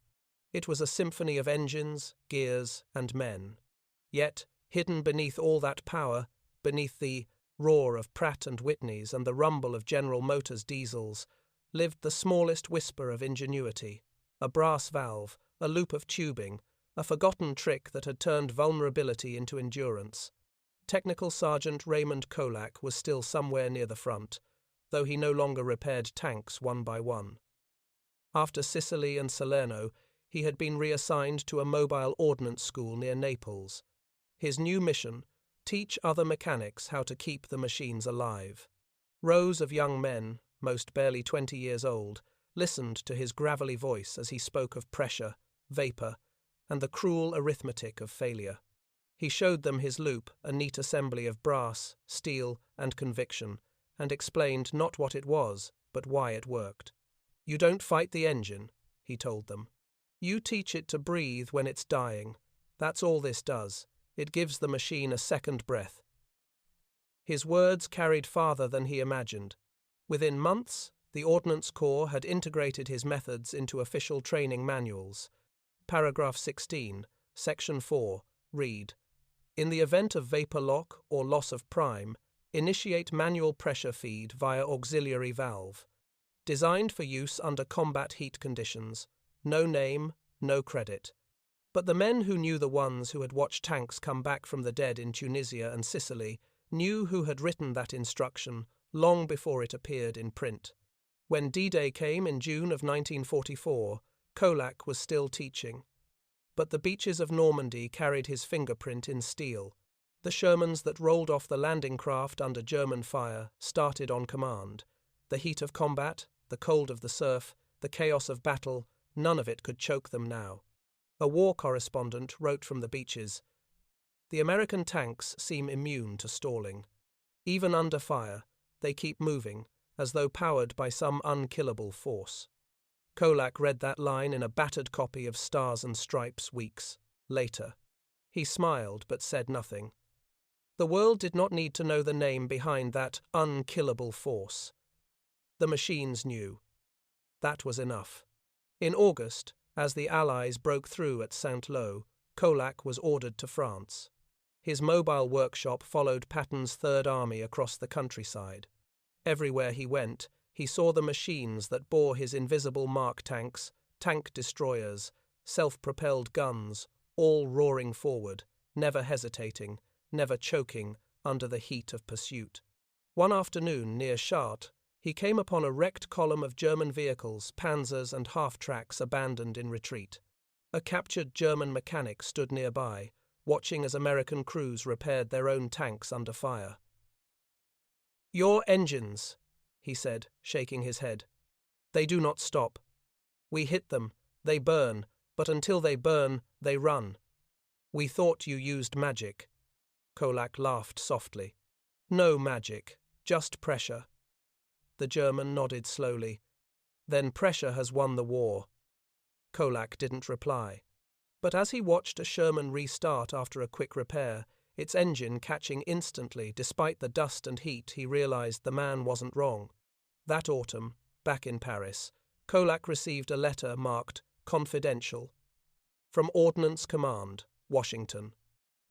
It was a symphony of engines, gears, and men. Yet, hidden beneath all that power, beneath the roar of Pratt & Whitney's and the rumble of General Motors diesels, lived the smallest whisper of ingenuity, a brass valve, a loop of tubing, a forgotten trick that had turned vulnerability into endurance. Technical Sergeant Raymond Kolak was still somewhere near the front, though he no longer repaired tanks one by one. After Sicily and Salerno, he had been reassigned to a mobile ordnance school near Naples. His new mission: teach other mechanics how to keep the machines alive. Rows of young men, most barely 20 years old, listened to his gravelly voice as he spoke of pressure, vapor, and the cruel arithmetic of failure. He showed them his loop, a neat assembly of brass, steel, and conviction, and explained not what it was, but why it worked. "You don't fight the engine," he told them. "You teach it to breathe when it's dying. That's all this does. It gives the machine a second breath." His words carried farther than he imagined. Within months, the Ordnance Corps had integrated his methods into official training manuals. Paragraph 16, Section 4, read, "In the event of vapor lock or loss of prime, initiate manual pressure feed via auxiliary valve. Designed for use under combat heat conditions. No name, no credit." But the men who knew the ones who had watched tanks come back from the dead in Tunisia and Sicily knew who had written that instruction long before it appeared in print. When D-Day came in June of 1944, Kolak was still teaching. But the beaches of Normandy carried his fingerprint in steel. The Shermans that rolled off the landing craft under German fire started on command. The heat of combat, the cold of the surf, the chaos of battle, none of it could choke them now. A war correspondent wrote from the beaches, "The American tanks seem immune to stalling. Even under fire, they keep moving, as though powered by some unkillable force." Kolak read that line in a battered copy of Stars and Stripes weeks later. He smiled but said nothing. The world did not need to know the name behind that unkillable force. The machines knew. That was enough. In August, as the Allies broke through at Saint-Lô, Kolak was ordered to France. His mobile workshop followed Patton's Third Army across the countryside. Everywhere he went, he saw the machines that bore his invisible mark tanks, tank destroyers, self-propelled guns, all roaring forward, never hesitating, never choking under the heat of pursuit. One afternoon near Chartres, he came upon a wrecked column of German vehicles, panzers and half-tracks abandoned in retreat. A captured German mechanic stood nearby, watching as American crews repaired their own tanks under fire. "Your engines," he said, shaking his head. "They do not stop. We hit them, they burn, but until they burn, they run. We thought you used magic." Kolak laughed softly. "No magic, just pressure." The German nodded slowly. "Then pressure has won the war." Kolak didn't reply. But as he watched a Sherman restart after a quick repair, its engine catching instantly despite the dust and heat, he realized the man wasn't wrong. That autumn, back in Paris, Kolak received a letter marked "Confidential" from Ordnance Command, Washington.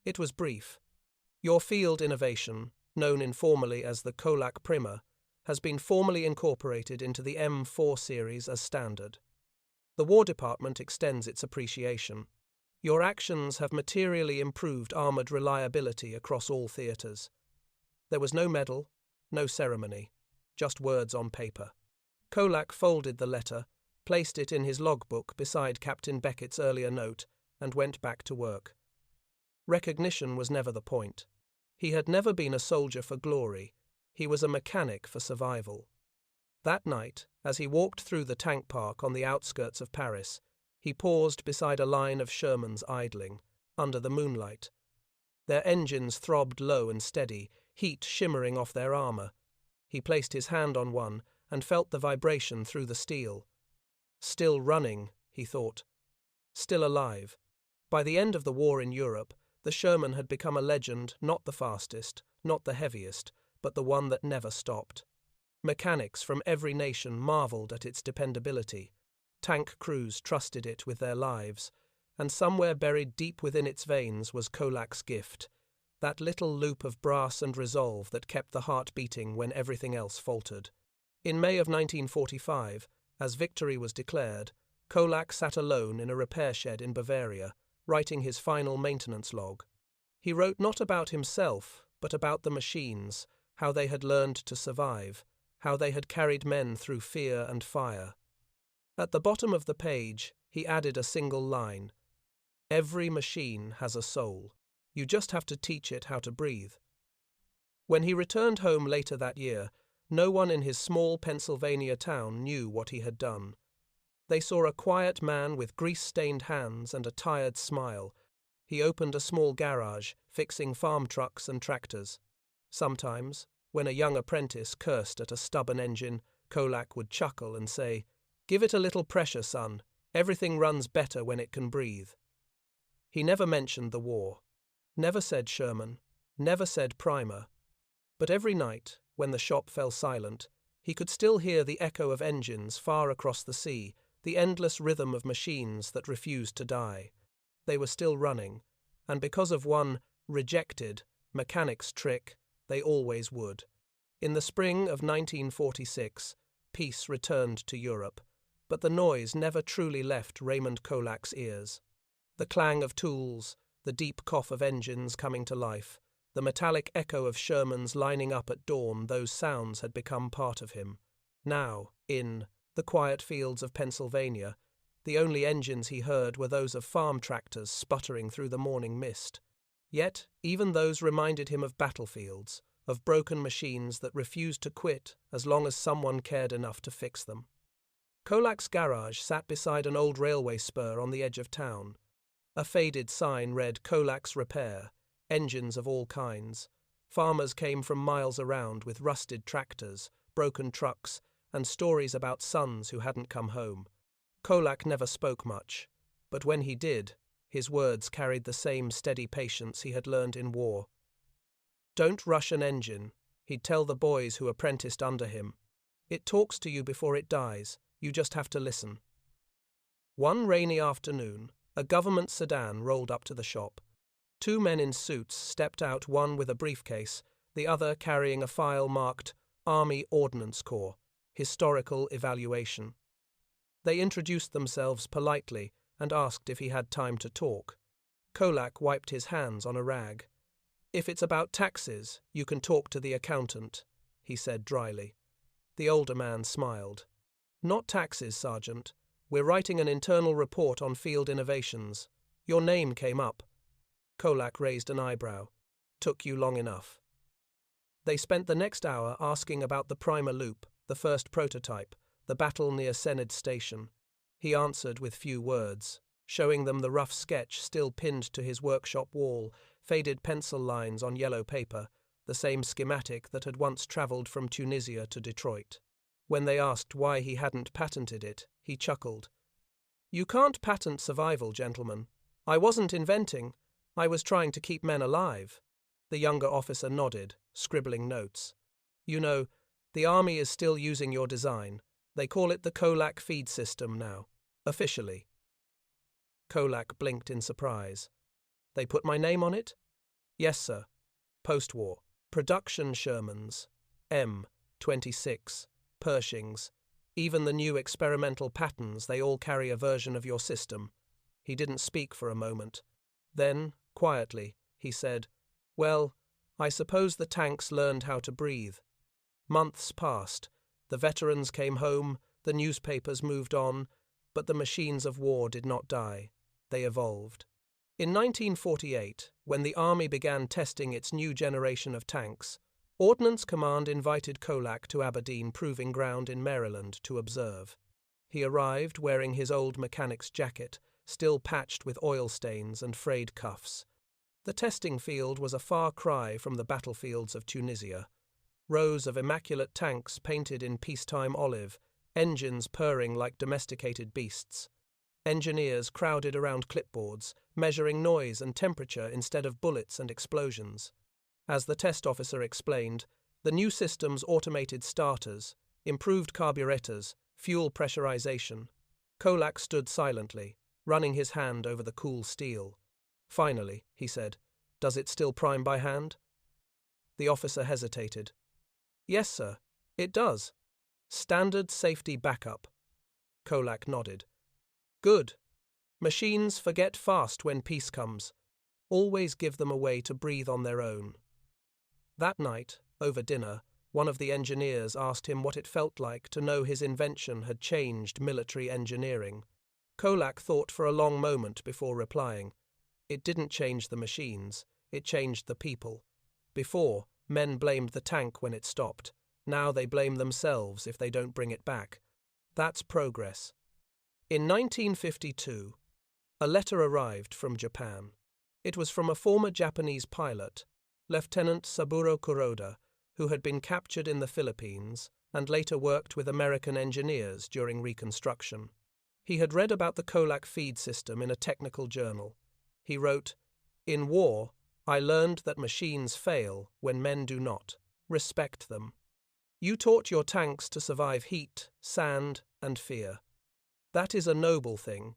It was brief. "Your field innovation, known informally as the Kolak Primer, has been formally incorporated into the M4 series as standard. The War Department extends its appreciation. Your actions have materially improved armored reliability across all theaters. There was no medal, no ceremony, just words on paper. Kolak folded the letter, placed it in his logbook beside Captain Beckett's earlier note, and went back to work. Recognition was never the point. He had never been a soldier for glory. He was a mechanic for survival. That night, as he walked through the tank park on the outskirts of Paris, he paused beside a line of Shermans idling, under the moonlight. Their engines throbbed low and steady, heat shimmering off their armor. He placed his hand on one and felt the vibration through the steel. Still running, he thought. Still alive. By the end of the war in Europe, the Sherman had become a legend, not the fastest, not the heaviest, but the one that never stopped. Mechanics from every nation marveled at its dependability. Tank crews trusted it with their lives, and somewhere buried deep within its veins was Kolak's gift, that little loop of brass and resolve that kept the heart beating when everything else faltered. In May of 1945, as victory was declared, Kolak sat alone in a repair shed in Bavaria, writing his final maintenance log. He wrote not about himself, but about the machines, how they had learned to survive, how they had carried men through fear and fire. At the bottom of the page, he added a single line. Every machine has a soul. You just have to teach it how to breathe. When he returned home later that year, no one in his small Pennsylvania town knew what he had done. They saw a quiet man with grease-stained hands and a tired smile. He opened a small garage, fixing farm trucks and tractors. Sometimes, when a young apprentice cursed at a stubborn engine, Kolak would chuckle and say, "Give it a little pressure, son. Everything runs better when it can breathe." He never mentioned the war. Never said Sherman. Never said primer. But every night, when the shop fell silent, he could still hear the echo of engines far across the sea, the endless rhythm of machines that refused to die. They were still running, and because of one rejected mechanic's trick, they always would. In the spring of 1946, peace returned to Europe, but the noise never truly left Raymond Kolak's ears. The clang of tools, the deep cough of engines coming to life, the metallic echo of Shermans lining up at dawn, those sounds had become part of him. Now, in the quiet fields of Pennsylvania, the only engines he heard were those of farm tractors sputtering through the morning mist. Yet, even those reminded him of battlefields, of broken machines that refused to quit as long as someone cared enough to fix them. Kolak's garage sat beside an old railway spur on the edge of town. A faded sign read Kolak's Repair, engines of all kinds. Farmers came from miles around with rusted tractors, broken trucks, and stories about sons who hadn't come home. Kolak never spoke much, but when he did, his words carried the same steady patience he had learned in war. "Don't rush an engine," he'd tell the boys who apprenticed under him. "It talks to you before it dies. You just have to listen." One rainy afternoon, a government sedan rolled up to the shop. Two men in suits stepped out, one with a briefcase, the other carrying a file marked Army Ordnance Corps, Historical Evaluation. They introduced themselves politely and asked if he had time to talk. Kolak wiped his hands on a rag. "If it's about taxes, you can talk to the accountant," he said dryly. The older man smiled. "Not taxes, Sergeant. We're writing an internal report on field innovations. Your name came up." Kolak raised an eyebrow. "Took you long enough." They spent the next hour asking about the primer loop, the first prototype, the battle near Sened Station. He answered with few words, showing them the rough sketch still pinned to his workshop wall, faded pencil lines on yellow paper, the same schematic that had once travelled from Tunisia to Detroit. When they asked why he hadn't patented it, he chuckled. "You can't patent survival, gentlemen. I wasn't inventing. I was trying to keep men alive." The younger officer nodded, scribbling notes. "You know, the Army is still using your design. They call it the Kolak feed system now, officially." Kolak blinked in surprise. "They put my name on it?" "Yes, sir. Post-war. Production Shermans. M. 26, Pershings. Even the new experimental patterns, they all carry a version of your system. He didn't speak for a moment. Then, quietly, he said, "Well, I suppose the tanks learned how to breathe." Months passed. The veterans came home, the newspapers moved on, but the machines of war did not die. They evolved. In 1948, when the Army began testing its new generation of tanks, Ordnance Command invited Kolak to Aberdeen Proving Ground in Maryland to observe. He arrived wearing his old mechanic's jacket, still patched with oil stains and frayed cuffs. The testing field was a far cry from the battlefields of Tunisia. Rows of immaculate tanks painted in peacetime olive, engines purring like domesticated beasts. Engineers crowded around clipboards, measuring noise and temperature instead of bullets and explosions. As the test officer explained, the new system's automated starters, improved carburetors, fuel pressurization. Kolak stood silently, running his hand over the cool steel. Finally, he said, "Does it still prime by hand?" The officer hesitated. "Yes, sir, it does. Standard safety backup." Kolak nodded. "Good. Machines forget fast when peace comes. Always give them a way to breathe on their own." That night, over dinner, one of the engineers asked him what it felt like to know his invention had changed military engineering. Kolak thought for a long moment before replying. It didn't change the machines, it changed the people. Before, men blamed the tank when it stopped. Now they blame themselves if they don't bring it back. That's progress. In 1952, a letter arrived from Japan. It was from a former Japanese pilot, Lieutenant Saburo Kuroda, who had been captured in the Philippines and later worked with American engineers during Reconstruction. He had read about the Kolak feed system in a technical journal. He wrote, "In war, I learned that machines fail when men do not. Respect them. You taught your tanks to survive heat, sand, and fear. That is a noble thing.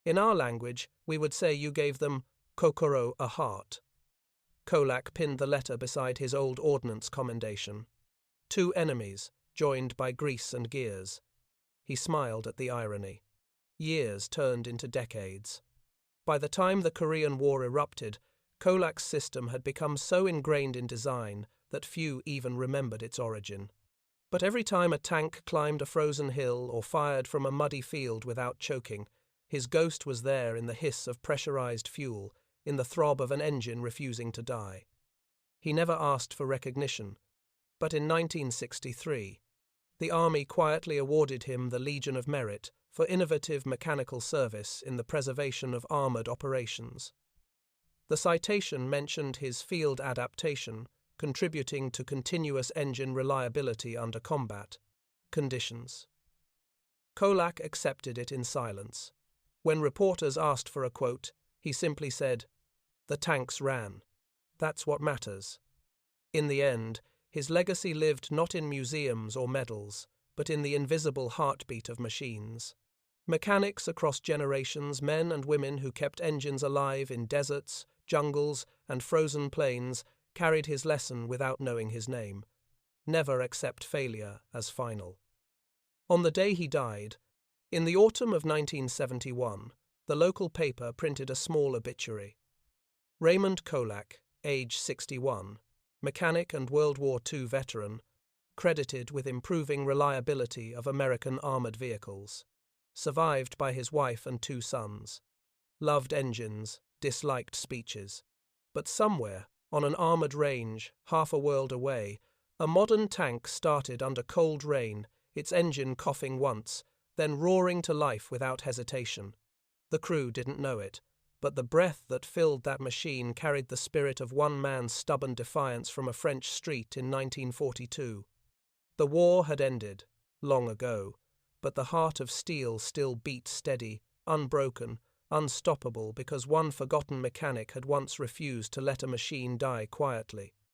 In our language, we would say you gave them kokoro, a heart." Kolak pinned the letter beside his old ordnance commendation. Two enemies, joined by grease and gears. He smiled at the irony. Years turned into decades. By the time the Korean War erupted, Kolak's system had become so ingrained in design that few even remembered its origin. But every time a tank climbed a frozen hill or fired from a muddy field without choking, his ghost was there in the hiss of pressurized fuel, in the throb of an engine refusing to die. He never asked for recognition, but in 1963, the Army quietly awarded him the Legion of Merit for innovative mechanical service in the preservation of armored operations. The citation mentioned his field adaptation, contributing to continuous engine reliability under combat conditions. Kolak accepted it in silence. When reporters asked for a quote, he simply said, "The tanks ran. That's what matters." In the end, his legacy lived not in museums or medals, but in the invisible heartbeat of machines. Mechanics across generations, men and women who kept engines alive in deserts, jungles, and frozen plains, carried his lesson without knowing his name. Never accept failure as final. On the day he died, in the autumn of 1971, the local paper printed a small obituary. Raymond Kolak, age 61, mechanic and World War II veteran, credited with improving reliability of American armored vehicles. Survived by his wife and two sons. Loved engines, disliked speeches. But somewhere, on an armored range, half a world away, a modern tank started under cold rain, its engine coughing once, then roaring to life without hesitation. The crew didn't know it, but the breath that filled that machine carried the spirit of one man's stubborn defiance from a French street in 1942. The war had ended, long ago, but the heart of steel still beat steady, unbroken, unstoppable because one forgotten mechanic had once refused to let a machine die quietly.